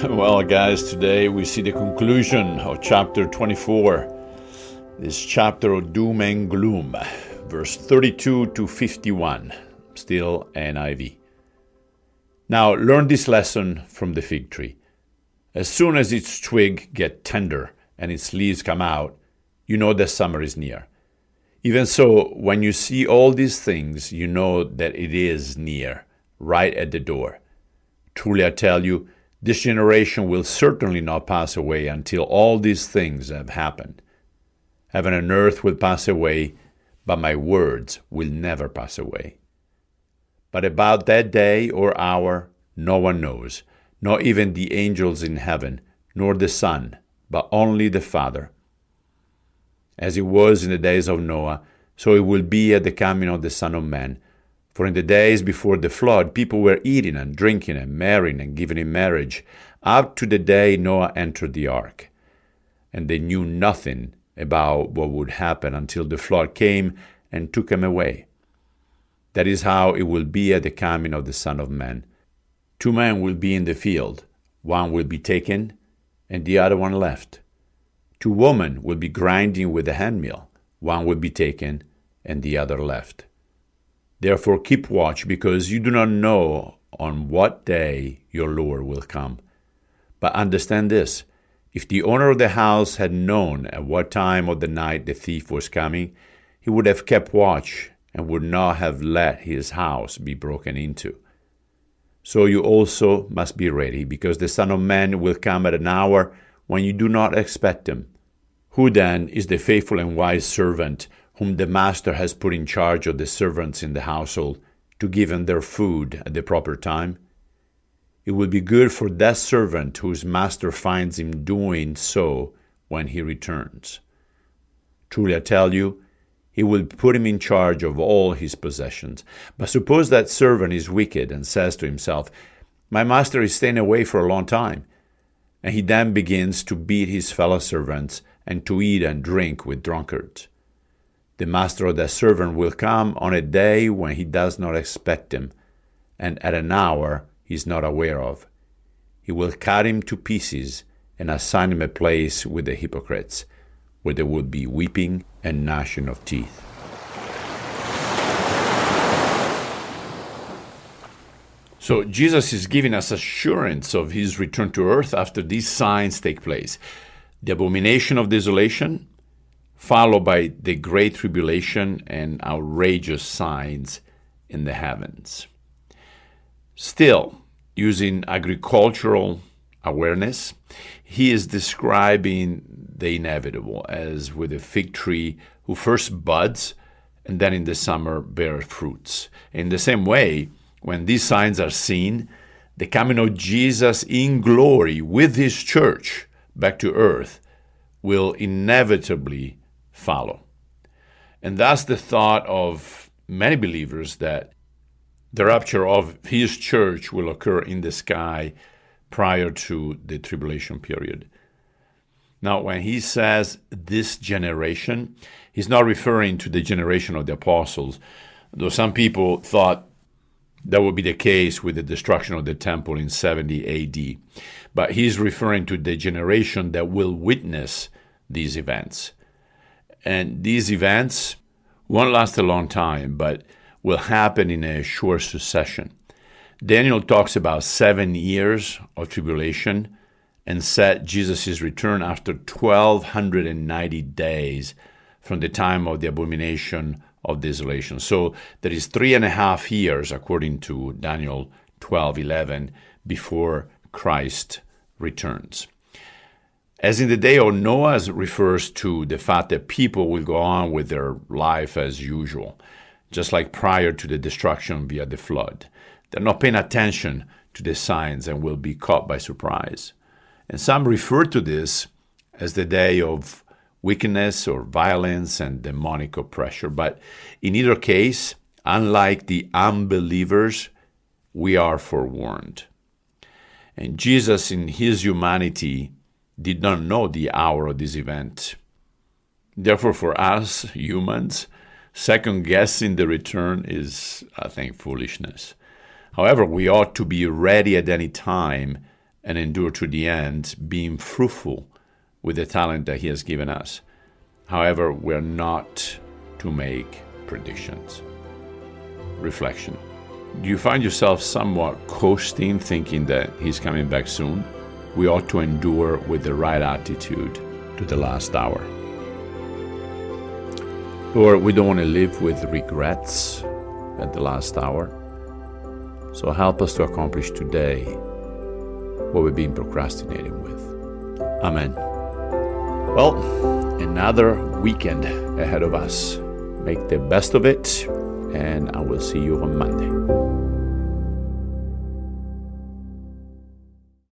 Well, guys, today we see the conclusion of chapter 24, this chapter of doom and gloom, verse 32 to 51, still NIV. Now, learn this lesson from the fig tree. As soon as its twig get tender and its leaves come out, you know that summer is near. Even so, when you see all these things, you know that it is near, right at the door. Truly I tell you, this generation will certainly not pass away until all these things have happened. Heaven and earth will pass away, but my words will never pass away. But about that day or hour, no one knows, not even the angels in heaven, nor the Son, but only the Father. As it was in the days of Noah, so it will be at the coming of the Son of Man. For in the days before the flood, people were eating and drinking and marrying and giving in marriage, up to the day Noah entered the ark. And they knew nothing about what would happen until the flood came and took them away. That is how it will be at the coming of the Son of Man. 2 men will be in the field, one will be taken, and the other one left. 2 women will be grinding with a handmill, one will be taken, and the other left. Therefore keep watch, because you do not know on what day your Lord will come. But understand this, if the owner of the house had known at what time of the night the thief was coming, he would have kept watch and would not have let his house be broken into. So you also must be ready, because the Son of Man will come at an hour when you do not expect him. Who then is the faithful and wise servant whom the master has put in charge of the servants in the household to give them their food at the proper time? It will be good for that servant whose master finds him doing so when he returns. Truly I tell you, he will put him in charge of all his possessions. But suppose that servant is wicked and says to himself, "My master is staying away for a long time," and he then begins to beat his fellow servants and to eat and drink with drunkards. The master of that servant will come on a day when he does not expect him, and at an hour he is not aware of. He will cut him to pieces and assign him a place with the hypocrites, where there will be weeping and gnashing of teeth. So Jesus is giving us assurance of his return to earth after these signs take place. The abomination of desolation, followed by the great tribulation and outrageous signs in the heavens. Still, using agricultural awareness, he is describing the inevitable, as with a fig tree who first buds and then in the summer bears fruits. In the same way, when these signs are seen, the coming of Jesus in glory with his church back to earth will inevitably follow. And that's the thought of many believers, that the rapture of his church will occur in the sky prior to the tribulation period. Now, when he says this generation, he's not referring to the generation of the apostles, though some people thought that would be the case with the destruction of the temple in 70 AD. But he's referring to the generation that will witness these events. And these events won't last a long time, but will happen in a short succession. Daniel talks about 7 years of tribulation and set Jesus' return after 1,290 days from the time of the abomination of desolation. So there is 3.5 years, according to Daniel 12:11, before Christ returns. As in the day of Noah refers to the fact that people will go on with their life as usual, just like prior to the destruction via the flood. They're not paying attention to the signs and will be caught by surprise. And some refer to this as the day of wickedness or violence and demonic oppression. But in either case, unlike the unbelievers, we are forewarned. And Jesus, in his humanity, did not know the hour of this event. Therefore, for us humans, second-guessing the return is, I think, foolishness. However, we ought to be ready at any time and endure to the end, being fruitful with the talent that He has given us. However, we're not to make predictions. Reflection. Do you find yourself somewhat coasting, thinking that He's coming back soon? We ought to endure with the right attitude to the last hour. Lord, we don't want to live with regrets at the last hour. So help us to accomplish today what we've been procrastinating with. Amen. Well, another weekend ahead of us. Make the best of it, and I will see you on Monday.